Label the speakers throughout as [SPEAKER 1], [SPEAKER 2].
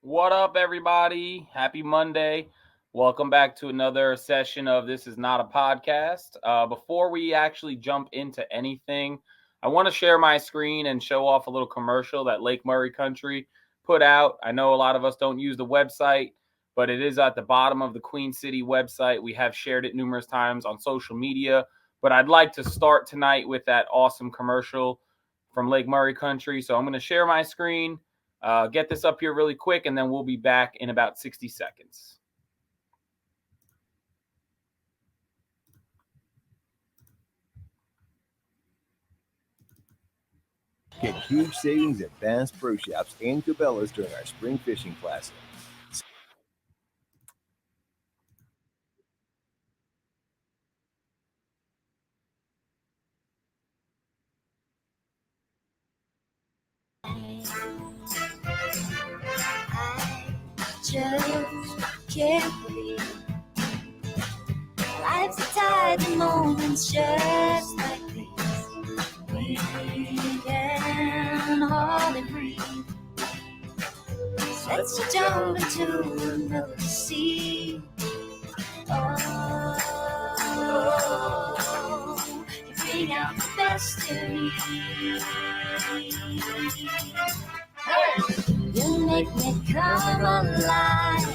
[SPEAKER 1] What up, everybody? Happy Monday. Welcome back to another session of This Is Not a Podcast. Before we actually jump into anything, I want to share my screen and show off a little commercial that Lake Murray Country put out. I know a lot of us don't use the website, but it is at the bottom of the Queen City website. We have shared it numerous times on social media, but I'd like to start tonight with that awesome commercial from Lake Murray Country. So I'm going to share my screen. Get this up here really quick, and then we'll be back in about 60 seconds.
[SPEAKER 2] Get huge savings at Bass Pro Shops and Cabela's during our spring fishing classic.
[SPEAKER 3] Just can't believe life's a tide of moments just like this. We can hardly breathe. So let's jump into another sea. You bring out the best in me. You make me come alive.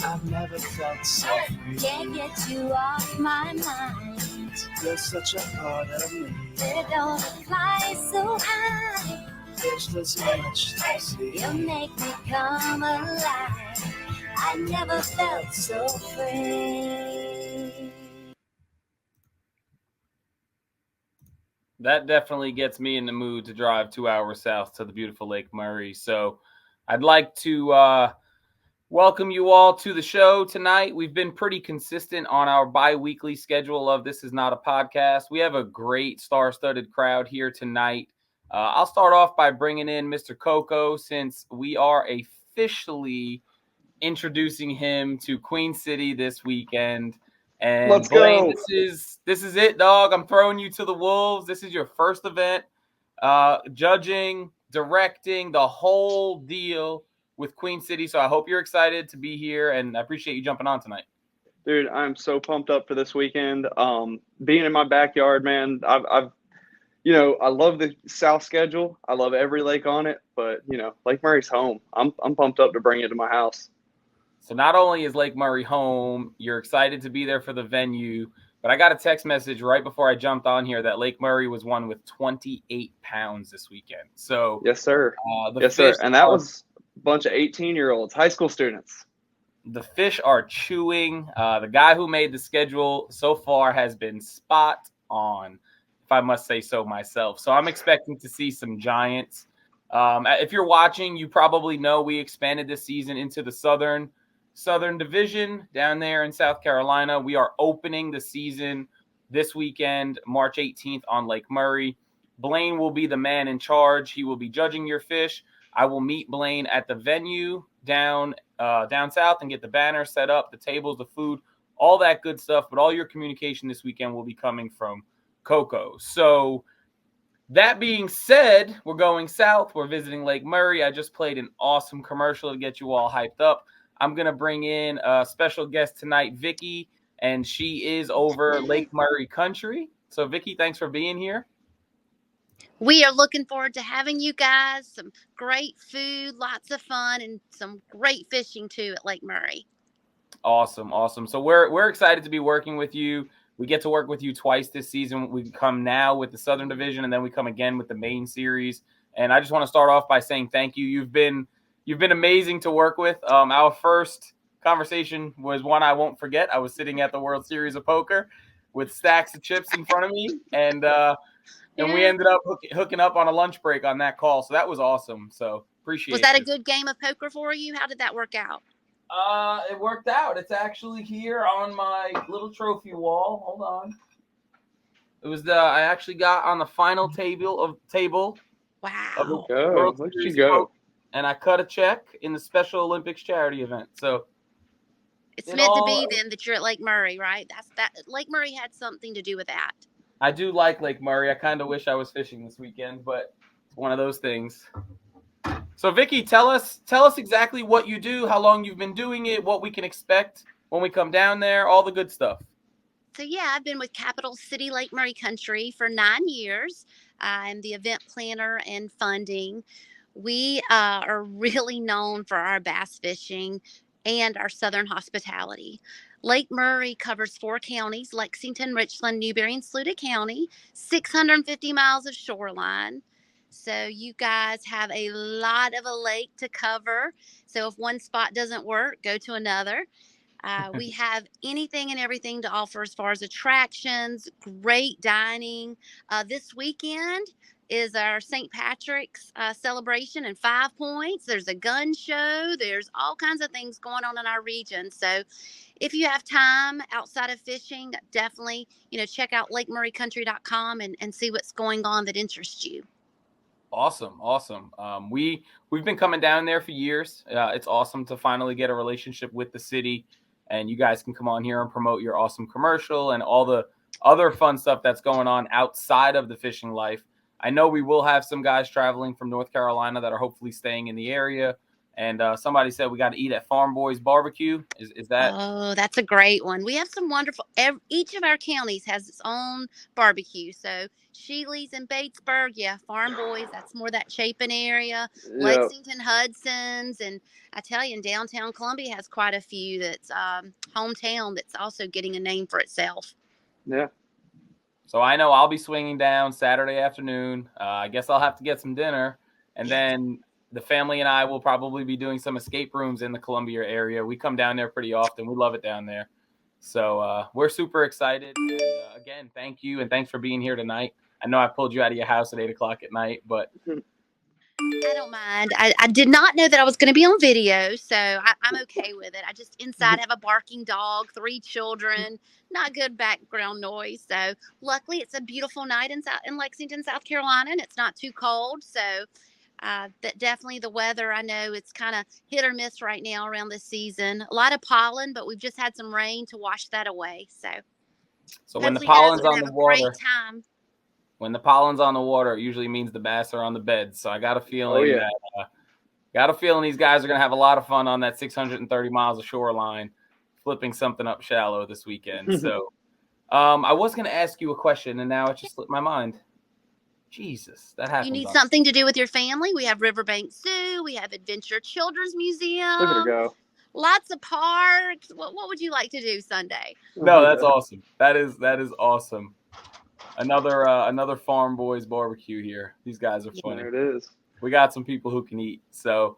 [SPEAKER 4] I've never felt so free.
[SPEAKER 3] Can't get you off my mind.
[SPEAKER 4] You're such a part of me.
[SPEAKER 3] They don't fly so high.
[SPEAKER 4] There's just so much to see.
[SPEAKER 3] You make me come alive. I never felt so free.
[SPEAKER 1] That definitely gets me in the mood to drive 2 hours south to the beautiful Lake Murray. So I'd like to welcome you all to the show tonight. We've been pretty consistent on our bi-weekly schedule of This Is Not a Podcast. We have a great star-studded crowd here tonight. I'll start off by bringing in Mr. Coco, since we are officially introducing him to Queen City this weekend. And
[SPEAKER 5] Let's
[SPEAKER 1] Blaine,
[SPEAKER 5] go.
[SPEAKER 1] This is it, dog. I'm throwing you to the wolves. This is your first event, judging, directing, the whole deal with Queen City. So I hope you're excited to be here, and I appreciate you jumping on tonight.
[SPEAKER 5] Dude, I'm so pumped up for this weekend. Being in my backyard, man, I've I love the South schedule. I love every lake on it, but Lake Murray's home. I'm pumped up to bring it to my house.
[SPEAKER 1] So not only is Lake Murray home, you're excited to be there for the venue, but I got a text message right before I jumped on here that Lake Murray was won with 28 pounds this weekend. So
[SPEAKER 5] Yes, sir.
[SPEAKER 1] the
[SPEAKER 5] Sir.
[SPEAKER 1] fish
[SPEAKER 5] And that
[SPEAKER 1] are-
[SPEAKER 5] was a bunch of 18-year-olds, high school students.
[SPEAKER 1] The fish are chewing. The guy who made the schedule so far has been spot on, if I must say so myself. So I'm expecting to see some giants. If you're watching, you probably know we expanded this season into the Southern Division down there in South Carolina. We are opening the season this weekend, March 18th on Lake Murray. Blaine will be the man in charge. He will be judging your fish. I will meet Blaine at the venue down south and get the banner set up, the tables, the food, all that good stuff. But all your communication this weekend will be coming from Coco. So that being said, we're going south. We're visiting Lake Murray. I just played an awesome commercial to get you all hyped up. I'm going to bring in a special guest tonight, Vicky, and she is over Lake Murray Country. So, Vicky, thanks for being here.
[SPEAKER 6] We are looking forward to having you guys. Some great food, lots of fun, and some great fishing, too, at Lake Murray.
[SPEAKER 1] Awesome. So we're excited to be working with you. We get to work with you twice this season. We come now with the Southern Division, and then we come again with the main series. And I just want to start off by saying thank you. You've been amazing to work with. Our first conversation was one I won't forget. I was sitting at the World Series of Poker with stacks of chips in front of me, and we ended up hooking up on a lunch break on that call. So that was awesome. So appreciate it.
[SPEAKER 6] Was that a good game of poker for you? How did that work out?
[SPEAKER 1] It worked out. It's actually here on my little trophy wall. Hold on. It was I actually got on the final table.
[SPEAKER 6] Wow.
[SPEAKER 5] Go. Look at you go.
[SPEAKER 1] And I cut a check in the Special Olympics charity event. So
[SPEAKER 6] It's meant to be then that you're at Lake Murray, right? Lake Murray had something to do with that.
[SPEAKER 1] I do like Lake Murray. I kind of wish I was fishing this weekend, but it's one of those things. So Vicky, tell us exactly what you do, how long you've been doing it, what we can expect when we come down there, all the good stuff.
[SPEAKER 6] So yeah, I've been with Capital City Lake Murray Country for 9 years. I'm the event planner and funding. We are really known for our bass fishing and our southern hospitality. Lake Murray covers 4 counties: Lexington, Richland, Newberry, and Saluda County, 650 miles of shoreline. So you guys have a lot of a lake to cover. So if one spot doesn't work, go to another. We have anything and everything to offer as far as attractions, great dining. This weekend is our St. Patrick's celebration in 5 Points. There's a gun show. There's all kinds of things going on in our region. So if you have time outside of fishing, definitely, check out lakemurraycountry.com and see what's going on that interests you.
[SPEAKER 1] Awesome. We've been coming down there for years. It's awesome to finally get a relationship with the city, and you guys can come on here and promote your awesome commercial and all the other fun stuff that's going on outside of the fishing life. I know we will have some guys traveling from North Carolina that are hopefully staying in the area. And somebody said we got to eat at Farm Boys Barbecue. Is that?
[SPEAKER 6] Oh, that's a great one. We have some wonderful. Each of our counties has its own barbecue. So Sheely's in Batesburg, yeah, Farm Boys. That's more that Chapin area.
[SPEAKER 5] Yep.
[SPEAKER 6] Lexington, Hudson's, and I tell you, in downtown Columbia has quite a few. That's hometown. That's also getting a name for itself.
[SPEAKER 5] Yeah.
[SPEAKER 1] So I know I'll be swinging down Saturday afternoon. I guess I'll have to get some dinner, and then the family and I will probably be doing some escape rooms in the Columbia area. We come down there pretty often. We love it down there. So we're super excited. And, again, thank you. And thanks for being here tonight. I know I pulled you out of your house at 8 o'clock at night, but
[SPEAKER 6] I don't mind. I did not know that I was going to be on video, so I'm okay with it. I just inside have a barking dog, 3 children, not good background noise. So luckily it's a beautiful night in Lexington, South Carolina, and it's not too cold. So that definitely the weather, I know it's kind of hit or miss right now around this season. A lot of pollen, but we've just had some rain to wash that away. So
[SPEAKER 1] when the
[SPEAKER 6] hopefully you guys
[SPEAKER 1] pollen's
[SPEAKER 6] will
[SPEAKER 1] on
[SPEAKER 6] have
[SPEAKER 1] the
[SPEAKER 6] a
[SPEAKER 1] water,
[SPEAKER 6] great time.
[SPEAKER 1] when the pollen's on the water, it usually means the bass are on the bed. So I got a feeling these guys are going to have a lot of fun on that 630 miles of shoreline, flipping something up shallow this weekend. So I was going to ask you a question, and now it just slipped my mind. Jesus, that happens.
[SPEAKER 6] You need something to do with your family? We have Riverbank Zoo. We have Adventure Children's Museum.
[SPEAKER 5] Look at her go.
[SPEAKER 6] Lots of parks. What would you like to do Sunday?
[SPEAKER 1] No, that's awesome. That is awesome. Another Farm Boys barbecue here. These guys are funny.
[SPEAKER 5] There it is.
[SPEAKER 1] We got some people who can eat. So,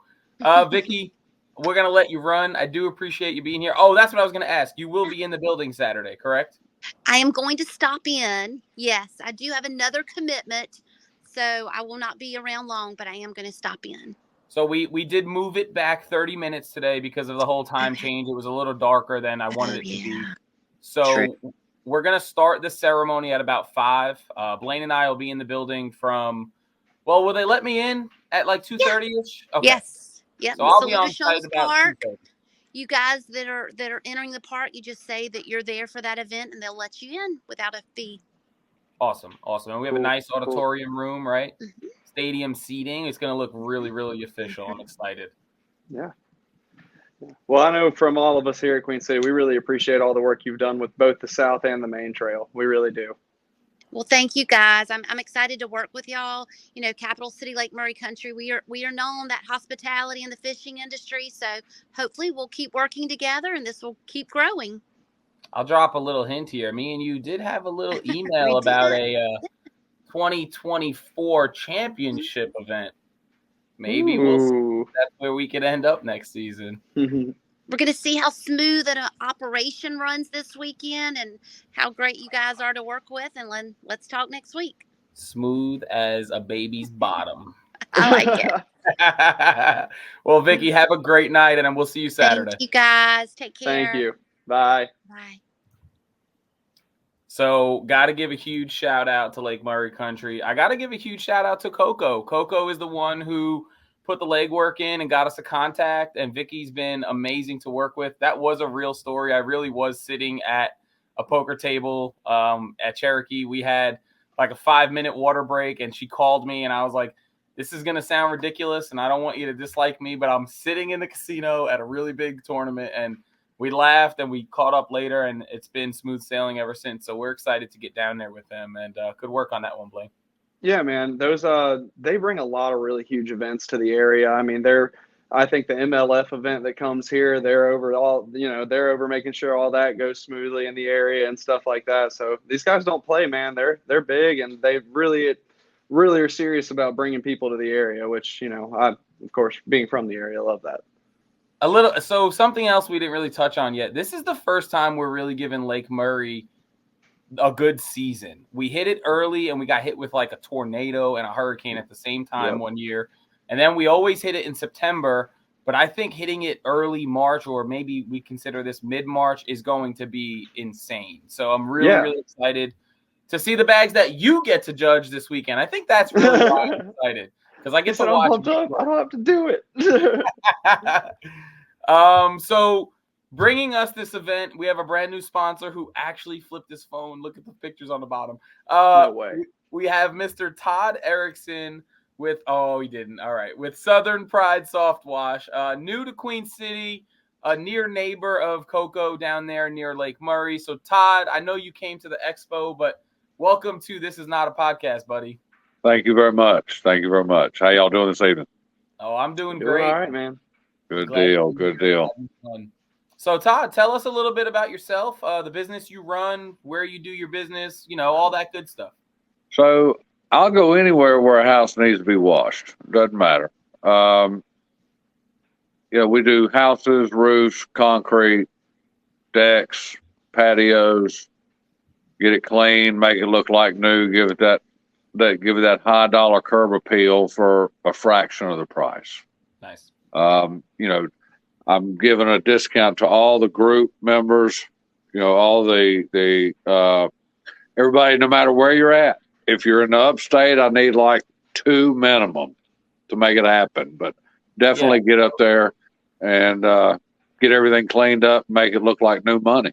[SPEAKER 1] Vicky, we're going to let you run. I do appreciate you being here. Oh, that's what I was going to ask. You will be in the building Saturday, correct?
[SPEAKER 6] I am going to stop in. Yes, I do have another commitment, so I will not be around long, but I am going to stop in.
[SPEAKER 1] So we did move it back 30 minutes today because of the whole time change. It was a little darker than I wanted it to be. So
[SPEAKER 6] True.
[SPEAKER 1] We're going to start the ceremony at about 5. Blaine and I will be in the building from, well, will they let me in at like 2:30ish? Okay.
[SPEAKER 6] Yes. Yep.
[SPEAKER 1] So I'll be on
[SPEAKER 6] Saluda
[SPEAKER 1] site about
[SPEAKER 6] Park.
[SPEAKER 1] 2:30.
[SPEAKER 6] You guys that are entering the park, you just say that you're there for that event, and they'll let you in without a fee.
[SPEAKER 1] Awesome. And we have a nice auditorium room, right?
[SPEAKER 6] Mm-hmm.
[SPEAKER 1] Stadium seating. It's going to look really, really official. I'm excited.
[SPEAKER 5] Yeah. Well, I know from all of us here at Queen City, we really appreciate all the work you've done with both the South and the Main Trail. We really do.
[SPEAKER 6] Well, thank you guys. I'm excited to work with y'all. Capital City Lake Murray Country. We are known that hospitality in the fishing industry. So hopefully we'll keep working together and this will keep growing.
[SPEAKER 1] I'll drop a little hint here. Me and you did have a little email about a 2024 championship event. Maybe we'll see if that's where we could end up next season.
[SPEAKER 6] We're going to see how smooth an operation runs this weekend and how great you guys are to work with. And let's talk next week.
[SPEAKER 1] Smooth as a baby's bottom.
[SPEAKER 6] I like it.
[SPEAKER 1] Well, Vicky, have a great night, and we'll see you Saturday.
[SPEAKER 6] Thank you, guys. Take care.
[SPEAKER 5] Thank you. Bye.
[SPEAKER 6] Bye.
[SPEAKER 1] So, got to give a huge shout out to Lake Murray Country. I got to give a huge shout out to Coco. Coco is the one who put the legwork in and got us a contact, and Vicky's been amazing to work with. That was a real story. I really was sitting at a poker table at Cherokee. We had like a 5-minute water break, and she called me, and I was like, this is going to sound ridiculous, and I don't want you to dislike me, but I'm sitting in the casino at a really big tournament, and we laughed and we caught up later, and it's been smooth sailing ever since. So we're excited to get down there with them, and could work on that one, Blaine.
[SPEAKER 5] Yeah, man. Those they bring a lot of really huge events to the area. I mean, I think the MLF event that comes here, they're over making sure all that goes smoothly in the area and stuff like that. So these guys don't play, man. They're big, and they really are serious about bringing people to the area, which, I, of course, being from the area, love that.
[SPEAKER 1] So something else we didn't really touch on yet. This is the first time we're really giving Lake Murray a good season. We hit it early, and we got hit with like a tornado and a hurricane at the same time one year. And then we always hit it in September. But I think hitting it early March, or maybe we consider this mid-March, is going to be insane. So I'm really excited to see the bags that you get to judge this weekend. I think that's really why I'm excited, because I get to watch.
[SPEAKER 5] I don't have to do it.
[SPEAKER 1] So bringing us this event, we have a brand new sponsor who actually flipped his phone. Look at the pictures on the bottom.
[SPEAKER 5] No way.
[SPEAKER 1] We have Mr. Todd Erickson with Southern Pride Soft Wash, new to Queen City, a near neighbor of Coco down there near Lake Murray. So Todd, I know you came to the expo, but welcome to This Is Not a Podcast, buddy.
[SPEAKER 7] Thank you very much. How y'all doing this evening?
[SPEAKER 1] Oh, I'm doing great.
[SPEAKER 5] All right, man.
[SPEAKER 7] Good deal.
[SPEAKER 1] So Todd, tell us a little bit about yourself, the business you run, where you do your business, all that good stuff.
[SPEAKER 7] So I'll go anywhere where a house needs to be washed. Doesn't matter. We do houses, roofs, concrete, decks, patios. Get it clean, make it look like new. Give it that high dollar curb appeal for a fraction of the price.
[SPEAKER 1] Nice.
[SPEAKER 7] I'm giving a discount to all the group members. All the everybody, no matter where you're at. If you're in the upstate, I need like 2 minimum to make it happen. But definitely get up there and get everything cleaned up, make it look like new money.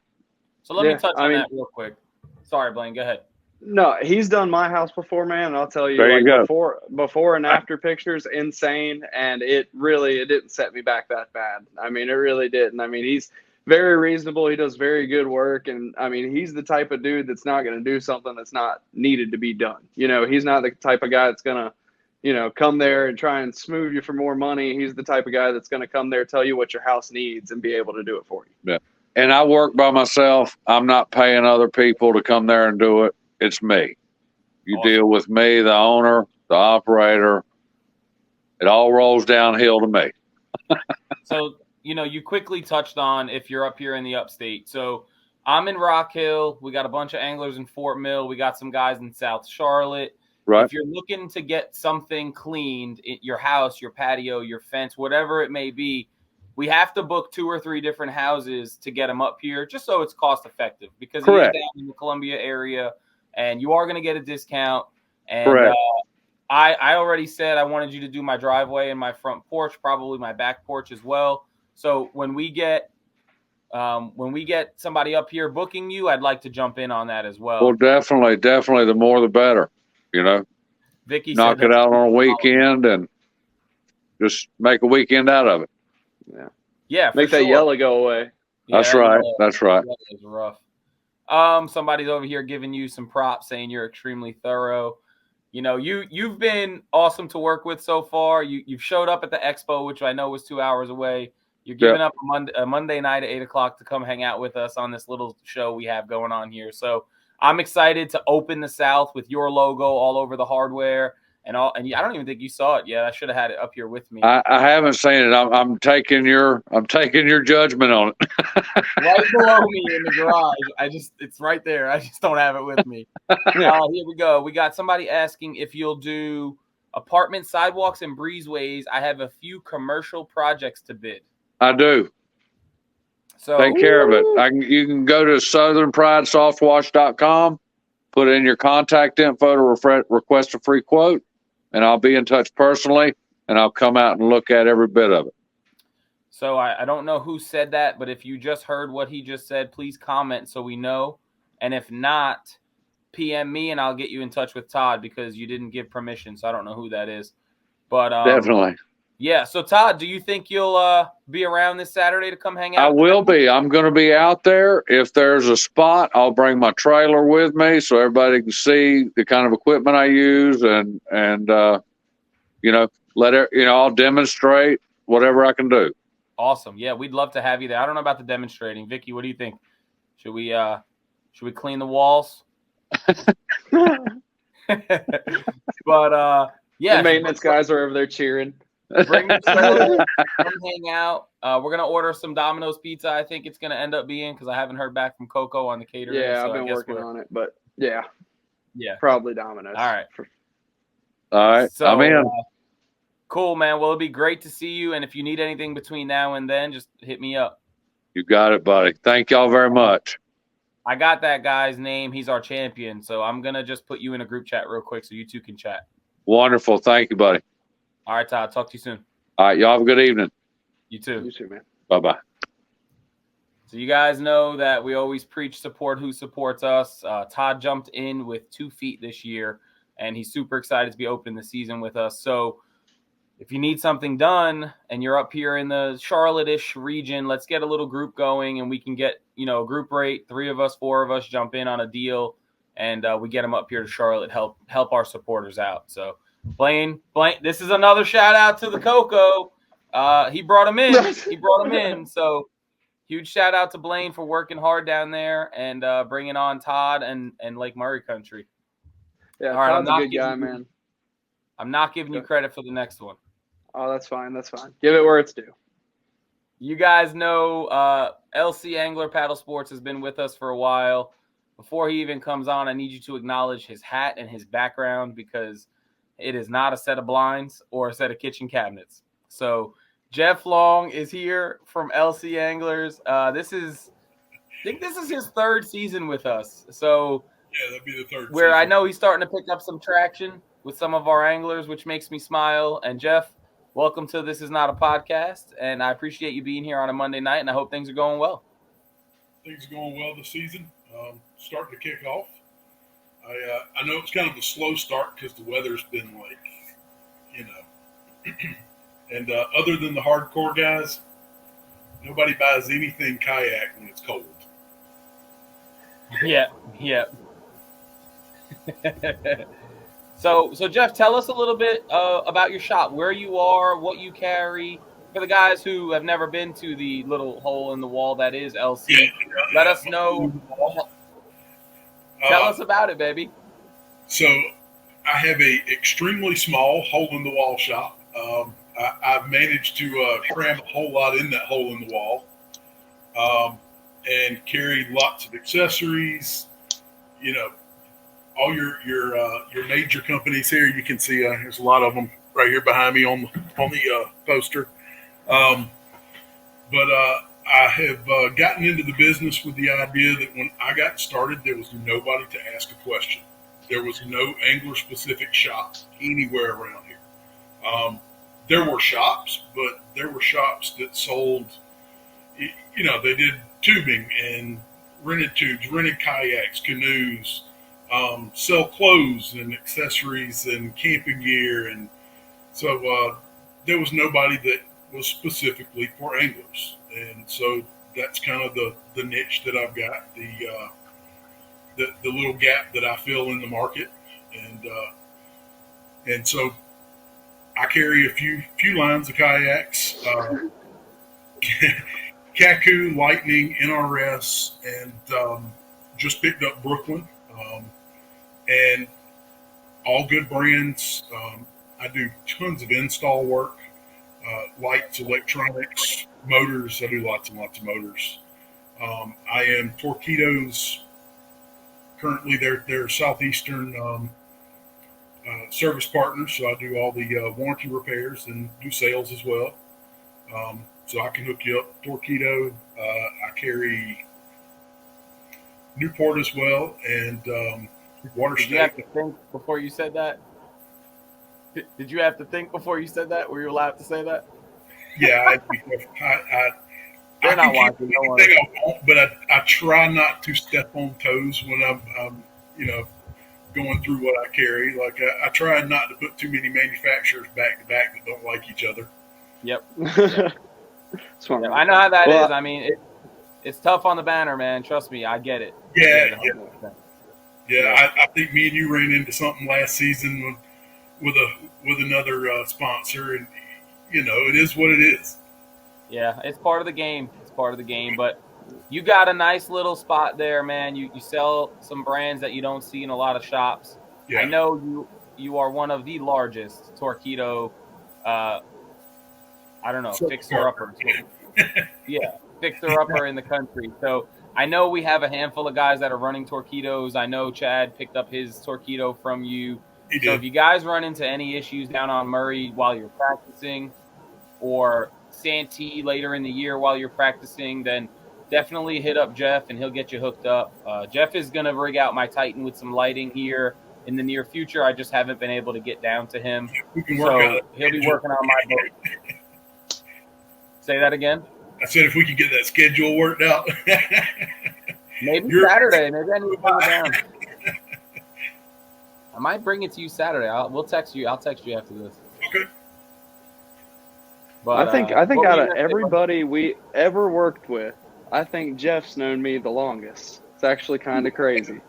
[SPEAKER 1] So let me touch on that real quick. Sorry, Blaine, go ahead.
[SPEAKER 5] No, he's done my house before, man. And I'll tell you,
[SPEAKER 7] there you go.
[SPEAKER 5] Before and after pictures, insane. And it didn't set me back that bad. I mean, it really didn't. I mean, he's very reasonable. He does very good work. And I mean, he's the type of dude that's not going to do something that's not needed to be done. He's not the type of guy that's going to, come there and try and smooth you for more money. He's the type of guy that's going to come there, tell you what your house needs, and be able to do it for you.
[SPEAKER 7] Yeah. And I work by myself. I'm not paying other people to come there and do it. It's me. You
[SPEAKER 1] Awesome.
[SPEAKER 7] Deal with me, the owner, the operator. It all rolls downhill to me.
[SPEAKER 1] So, you quickly touched on if you're up here in the upstate. So I'm in Rock Hill. We got a bunch of anglers in Fort Mill. We got some guys in South Charlotte.
[SPEAKER 7] Right.
[SPEAKER 1] If you're looking to get something cleaned, your house, your patio, your fence, whatever it may be, we have to book 2 or 3 different houses to get them up here, just so it's cost effective, because you're down in the Columbia area and you are going to get a discount. And I already said I wanted you to do my driveway and my front porch, probably my back porch as well. So when we get somebody up here booking you, I'd like to jump in on that as well.
[SPEAKER 7] Well, definitely. The more, the better.
[SPEAKER 1] Vicky
[SPEAKER 7] knock it out on a weekend and just make a weekend out of it.
[SPEAKER 1] Yeah.
[SPEAKER 5] Make that yellow go away.
[SPEAKER 7] That's right. That's right.
[SPEAKER 1] It's rough. Somebody's over here giving you some props, saying you're extremely thorough. You've been awesome to work with so far. You've showed up at the expo, which I know was 2 hours away. You're giving up a Monday night at 8:00 to come hang out with us on this little show we have going on here. So I'm excited to open the South with your logo all over the hardware and all. And I don't even think you saw it yet. I should have had it up here with me.
[SPEAKER 7] I haven't seen it. I'm taking your judgment on it.
[SPEAKER 1] Right below me in the garage. It's right there. I just don't have it with me. Here we go. We got somebody asking if you'll do apartment sidewalks and breezeways. I have a few commercial projects to bid.
[SPEAKER 7] I do.
[SPEAKER 1] So
[SPEAKER 7] take care of it. You can go to southernpridesoftwash.com, put in your contact info to request a free quote, and I'll be in touch personally, and I'll come out and look at every bit of it.
[SPEAKER 1] So I don't know who said that, but if you just heard what he just said, please comment so we know. And if not, PM me and I'll get you in touch with Todd, because you didn't give permission, so I don't know who that is. But
[SPEAKER 7] Definitely.
[SPEAKER 1] yeah. So Todd, do you think you'll be around this Saturday to come hang out?
[SPEAKER 7] I will be. I'm going to be out there. If there's a spot, I'll bring my trailer with me so everybody can see the kind of equipment I use and I'll demonstrate whatever I can do.
[SPEAKER 1] Awesome. Yeah, we'd love to have you there. I don't know about the demonstrating. Vicky, what do you think? Should we clean the walls? But yeah,
[SPEAKER 5] the maintenance guys are over there cheering.
[SPEAKER 1] Bring the trailer, come hang out. We're gonna order some Domino's pizza. I think it's gonna end up being because I haven't heard back from Coco on the catering.
[SPEAKER 5] Yeah,
[SPEAKER 1] so
[SPEAKER 5] I've been working on it, but yeah, probably Domino's.
[SPEAKER 1] All right.
[SPEAKER 7] All right.
[SPEAKER 1] So,
[SPEAKER 7] I'm in.
[SPEAKER 1] Cool, man. Well, it'd be great to see you. And if you need anything between now and then, just hit me up.
[SPEAKER 7] You got it, buddy. Thank y'all very much.
[SPEAKER 1] I got that guy's name. He's our champion. So I'm gonna just put you in a group chat real quick so you two can chat.
[SPEAKER 7] Wonderful. Thank you, buddy.
[SPEAKER 1] All right, Todd. Talk to you soon.
[SPEAKER 7] All right. Y'all have a good evening.
[SPEAKER 1] You too.
[SPEAKER 5] You too, man.
[SPEAKER 7] Bye-bye.
[SPEAKER 1] So you guys know that we always preach support who supports us. Todd jumped in with 2 feet this year, and he's super excited to be opening the season with us. So if you need something done and you're up here in the Charlotte-ish region, let's get a little group going and we can get, a group rate, 3 of us, 4 of us jump in on a deal and we get them up here to Charlotte, help our supporters out. So Blaine, this is another shout out to the Coco. He brought him in. So huge shout out to Blaine for working hard down there and bringing on Todd and Lake Murray country.
[SPEAKER 5] Yeah,
[SPEAKER 1] all right,
[SPEAKER 5] Todd's a good guy, man.
[SPEAKER 1] I'm not giving you credit for the next one.
[SPEAKER 5] Oh, that's fine. Give it where it's due.
[SPEAKER 1] You guys know LC Angler Paddle Sports has been with us for a while. Before he even comes on, I need you to acknowledge his hat and his background because it is not a set of blinds or a set of kitchen cabinets. So Jeff Long is here from LC Anglers. I think this is his 3rd season with us. So
[SPEAKER 8] yeah, that'd be the 3rd
[SPEAKER 1] where
[SPEAKER 8] season.
[SPEAKER 1] I know he's starting to pick up some traction with some of our anglers, which makes me smile. And Jeff, welcome to This Is Not a Podcast, and I appreciate you being here on a Monday night, and I hope things are going well.
[SPEAKER 8] Things are going well this season. Starting to kick off. I know it's kind of a slow start because the weather's been and other than the hardcore guys, nobody buys anything kayak when it's cold.
[SPEAKER 1] Yeah. So Jeff, tell us a little bit about your shop, where you are, what you carry. For the guys who have never been to the little hole in the wall that is LC, let us know. Tell us about it, baby.
[SPEAKER 8] So I have a extremely small hole-in-the-wall shop. I've managed to cram a whole lot in that hole in the wall and carry lots of accessories, all your major companies here. You can see there's a lot of them right here behind me on the poster. But I have gotten into the business with the idea that when I got started, there was nobody to ask a question. There was no angler-specific shop anywhere around here. There were shops, but there were shops that sold, they did tubing and rented tubes, rented kayaks, canoes, sell clothes and accessories and camping gear. And so there was nobody that was specifically for anglers. And so that's kind of the niche that I've got, the little gap that I fill in the market. And so I carry a few lines of kayaks, Kaku, Lightning, NRS, and just picked up Brooklyn, and all good brands. I do tons of install work, lights, electronics, motors. I do lots and lots of motors. I am Torpedo's currently their Southeastern service partner, so I do all the warranty repairs and do sales as well. So I can hook you up. Torpedo, I carry Newport as well, and Water State.
[SPEAKER 1] Did you have to think before you said that? Did you have to think before you said that? Were you allowed to say that?
[SPEAKER 8] Yeah,
[SPEAKER 1] They're not watching. No
[SPEAKER 8] I want, but I try not to step on toes when I'm going through what I carry. Like I try not to put too many manufacturers back to back that don't like each other.
[SPEAKER 1] Yep.
[SPEAKER 5] Smart.
[SPEAKER 1] I know how that
[SPEAKER 5] Well,
[SPEAKER 1] is. I mean, it's tough on the banner, man. Trust me, I get it.
[SPEAKER 8] Yeah,
[SPEAKER 1] I get it 100%.
[SPEAKER 8] I think me and you ran into something last season with another sponsor, and it is what it is.
[SPEAKER 1] Yeah, it's part of the game. It's part of the game. But you got a nice little spot there, man. You sell some brands that you don't see in a lot of shops.
[SPEAKER 8] Yeah.
[SPEAKER 1] I know you are one of the largest Torquedo, fixer-upper. Yeah, fixer-upper in the country. So I know we have a handful of guys that are running Torquedos. I know Chad picked up his Torquedo from you. So if you guys run into any issues down on Murray while you're practicing, or Santee later in the year while you're practicing, then definitely hit up Jeff and he'll get you hooked up. Jeff is going to rig out my Titan with some lighting here in the near future. I just haven't been able to get down to him. So he'll be working on my boat. Say that again?
[SPEAKER 8] I said if we can get that schedule worked out.
[SPEAKER 1] Maybe Saturday. Maybe I need to bring it down. I might bring it to you Saturday. We'll text you. I'll text you after this.
[SPEAKER 8] Okay.
[SPEAKER 1] But,
[SPEAKER 5] I think out of everybody we ever worked with, I think Jeff's known me the longest. It's actually kind of crazy.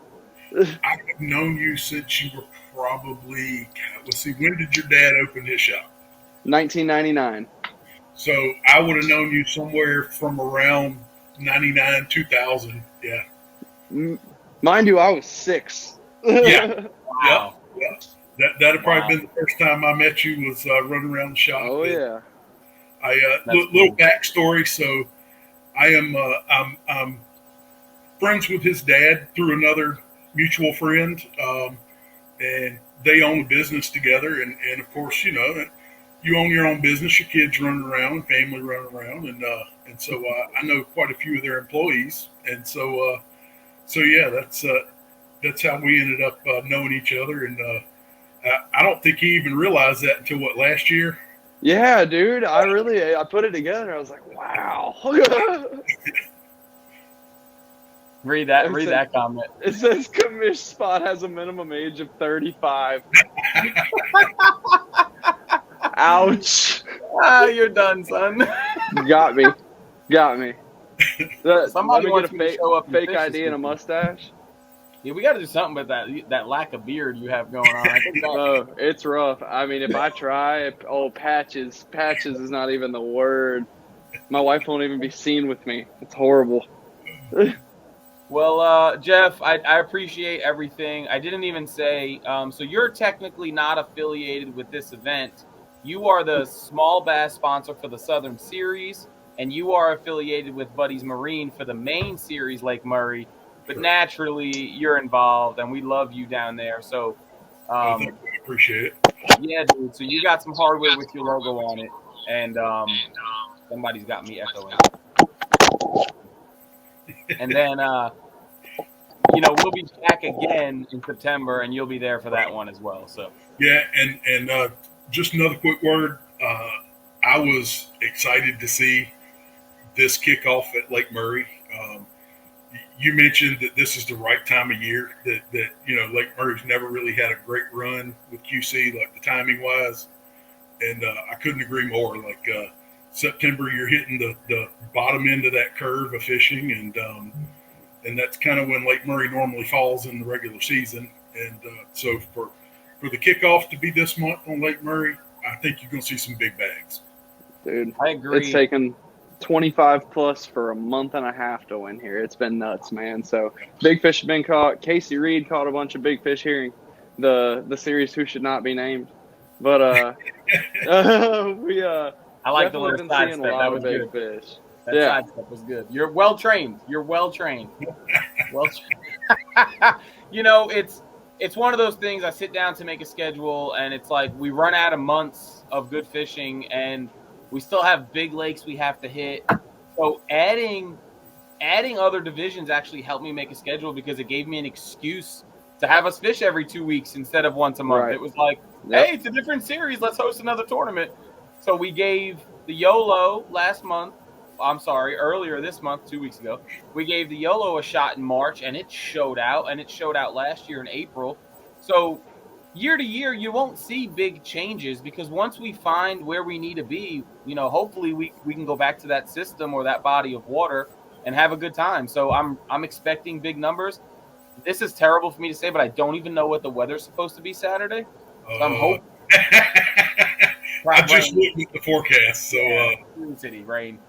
[SPEAKER 8] I've known you since you were probably, let's see, when did your dad open his shop?
[SPEAKER 5] 1999.
[SPEAKER 8] So I would have known you somewhere from around 99, 2000. Yeah.
[SPEAKER 5] Mind you, I was 6.
[SPEAKER 8] Yeah.
[SPEAKER 1] Wow.
[SPEAKER 8] Yeah. That'd have probably been the first time I met you was running around the shop.
[SPEAKER 5] Oh, yeah.
[SPEAKER 8] Little backstory. So I am I'm friends with his dad through another mutual friend, and they own a business together. And of course, you own your own business. Your kids running around, family running around, and so I know quite a few of their employees. And so yeah, that's how we ended up knowing each other. And I don't think he even realized that until last year.
[SPEAKER 5] Yeah, dude. I put it together. I was like, wow.
[SPEAKER 1] Read that comment.
[SPEAKER 5] It says commish spot has a minimum age of 35. Ouch.
[SPEAKER 1] You're done, son.
[SPEAKER 5] Got me.
[SPEAKER 1] Somebody
[SPEAKER 5] Let me
[SPEAKER 1] wants
[SPEAKER 5] get
[SPEAKER 1] me to show up
[SPEAKER 5] a fake
[SPEAKER 1] and fish
[SPEAKER 5] ID
[SPEAKER 1] this
[SPEAKER 5] and a
[SPEAKER 1] weekend.
[SPEAKER 5] mustache.
[SPEAKER 1] Yeah, we got to do something with that lack of beard you have going on. I think
[SPEAKER 5] Oh, it's rough. I mean, if I try, patches is not even the word. My wife won't even be seen with me. It's horrible.
[SPEAKER 1] Well, Jeff, I appreciate everything. I didn't even say, so you're technically not affiliated with this event. You are the small bass sponsor for the Southern Series, and you are affiliated with Buddy's Marine for the main series, Lake Murray. But naturally, you're involved, and we love you down there. So,
[SPEAKER 8] I appreciate it.
[SPEAKER 1] Yeah, dude. So you got some hardware with your logo on it, and somebody's got me echoing. And then, we'll be back again in September, and you'll be there for that one as well. So
[SPEAKER 8] yeah, and just another quick word. I was excited to see this kickoff at Lake Murray. You mentioned that this is the right time of year. That Lake Murray's never really had a great run with QC, like the timing wise, and I couldn't agree more. Like September, you're hitting the bottom end of that curve of fishing, and that's kind of when Lake Murray normally falls in the regular season. And so for the kickoff to be this month on Lake Murray, I think you're going to see some big bags.
[SPEAKER 5] Dude,
[SPEAKER 1] I agree.
[SPEAKER 5] It's taken 25 plus for a month and a half to win here. It's been nuts, man. So big fish have been caught. Casey Reed caught a bunch of big fish here in the series who should not be named. But
[SPEAKER 1] I like the little side step. That was good.
[SPEAKER 5] Fish.
[SPEAKER 1] That side step was good. You're well trained. Well trained. It's one of those things. I sit down to make a schedule, and it's like we run out of months of good fishing, and we still have big lakes we have to hit. So adding other divisions actually helped me make a schedule because it gave me an excuse to have us fish every 2 weeks instead of once a month.
[SPEAKER 5] Right.
[SPEAKER 1] It was like, hey, it's a different series. Let's host another tournament. So we gave the YOLO earlier this month, 2 weeks ago. We gave the YOLO a shot in March, and it showed out. And it showed out last year in April. So year to year, you won't see big changes because once we find where we need to be, hopefully we can go back to that system or that body of water and have a good time. So I'm expecting big numbers. This is terrible for me to say, but I don't even know what the weather's supposed to be Saturday. So I'm hoping.
[SPEAKER 8] I just looked at the forecast, so
[SPEAKER 1] Green City rain.